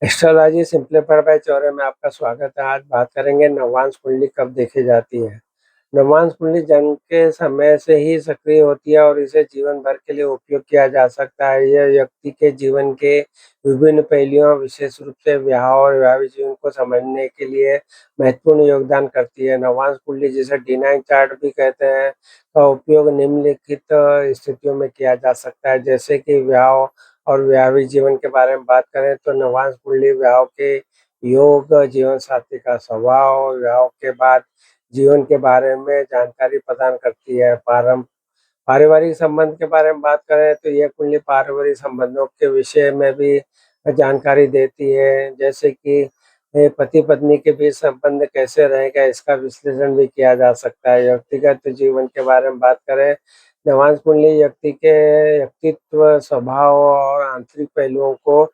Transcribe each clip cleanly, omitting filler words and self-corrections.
Astrology simplified bye Chaure में आपका स्वागत है। आज बात करेंगे नवांश कुंडली कब देखी जाती है। नवांश कुंडली जन्म के समय से ही सक्रिय होती है और इसे जीवन भर के लिए उपयोग किया जा सकता है। यह व्यक्ति के जीवन के विभिन्न पहलुओं, विशेष रूप से विवाह और वैवाहिक जीवन को समझने के लिए महत्वपूर्ण योगदान करती है। नवांश कुंडली, जिसे D9 चार्ट भी कहते हैं, का उपयोग निम्नलिखित स्थितियों में किया जा सकता है, जैसे कि विवाह और वैवाहिक जीवन के बारे में बात करें तो नवांश कुंडली विवाह के योग, जीवन साथी का स्वभाव, विवाह के बाद जीवन के बारे में जानकारी प्रदान करती है। पारिवारिक संबंध के बारे में बात करें तो यह कुंडली पारिवारिक संबंधों के विषय में भी जानकारी देती है, जैसे कि पति पत्नी के बीच संबंध कैसे रहेगा, इसका विश्लेषण भी किया जा सकता है। व्यक्तिगत जीवन के बारे में बात करें, नवांश कुंडली व्यक्ति के व्यक्तित्व, स्वभाव और आंतरिक पहलुओं को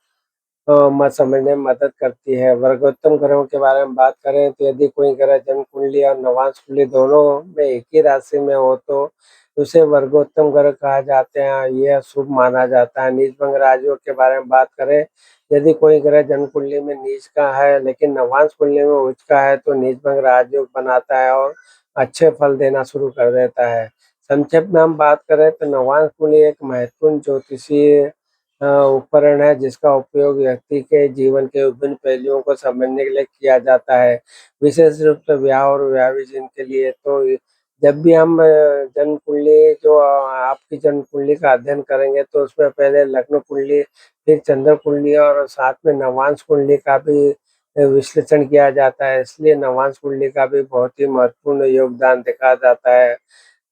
समझने में मदद करती है। वर्गोत्तम ग्रहों के बारे में बात करें तो यदि कोई ग्रह जन्म कुंडली और नवांश कुंडली दोनों में एक ही राशि में हो तो उसे वर्गोत्तम ग्रह कहा जाते हैं। यह शुभ माना जाता है। नीच भंग राजयोग के बारे में बात करें, यदि कोई ग्रह जन्म कुंडली में नीच का है लेकिन नवांश कुंडली में उच्च का है तो नीच भंग राजयोग बनाता है और अच्छे फल देना शुरू कर देता है। संक्षेप में हम बात करें तो नवांश कुंडली एक महत्वपूर्ण ज्योतिषीय उपकरण है, जिसका उपयोग व्यक्ति के जीवन के विभिन्न पहलुओं को समझने के लिए किया जाता है, विशेष रूप से ब्याह और वैवाहिक जीवन के लिए। तो जब भी हम जन्म कुंडली जो आपकी जन्म कुंडली का अध्ययन करेंगे तो उसमें पहले लग्न कुंडली, फिर चंद्र कुंडली और साथ में नवांश कुंडली का भी विश्लेषण किया जाता है। इसलिए नवांश कुंडली का भी बहुत ही महत्वपूर्ण योगदान देखा जाता है।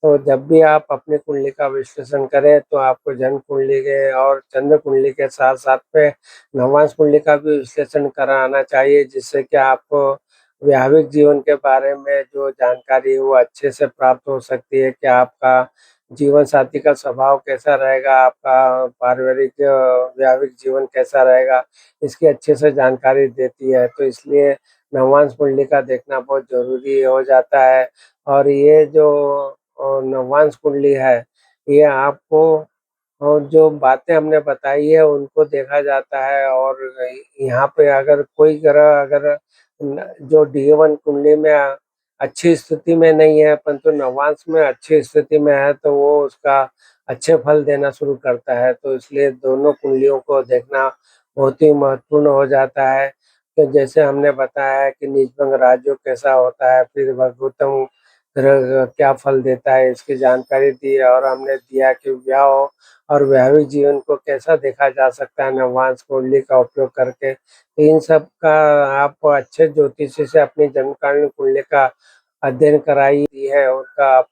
तो जब भी आप अपनी कुंडली का विश्लेषण करें तो आपको जन्म कुंडली के और चंद्र कुंडली के साथ-साथ में नवांश कुंडली का भी विश्लेषण कराना चाहिए, जिससे कि आपको वैवाहिक जीवन के बारे में जो जानकारी है वो अच्छे से प्राप्त हो सकती है कि आपका जीवन साथी का स्वभाव कैसा रहेगा, आपका पारिवारिक वैवाहिक जीवन कैसा रहेगा, इसकी अच्छे से जानकारी देती है। तो इसलिए नवांश कुंडली का देखना बहुत ज़रूरी हो जाता है। और ये जो नवांश कुंडली है, ये आपको और जो बातें हमने बताई है उनको देखा जाता है। और यहाँ पे अगर कोई ग्रह अगर जो D1 कुंडली में अच्छी स्थिति में नहीं है परंतु नवांश में अच्छी स्थिति में है तो वो उसका अच्छे फल देना शुरू करता है। तो इसलिए दोनों कुंडलियों को देखना बहुत ही महत्वपूर्ण हो जाता है। तो जैसे हमने बताया है कि नीच भंग राजयोग कैसा होता है, फिर वर्गोत्तम ग्रह क्या फल देता है, इसकी जानकारी दी है। और हमने दिया कि विवाह और वैवाहिक जीवन को कैसा देखा जा सकता है नवांश कुंडली का उपयोग करके। तो इन सब का आप अच्छे ज्योतिषी से अपनी जन्मकालीन कुंडली का अध्ययन कराई है, उनका आप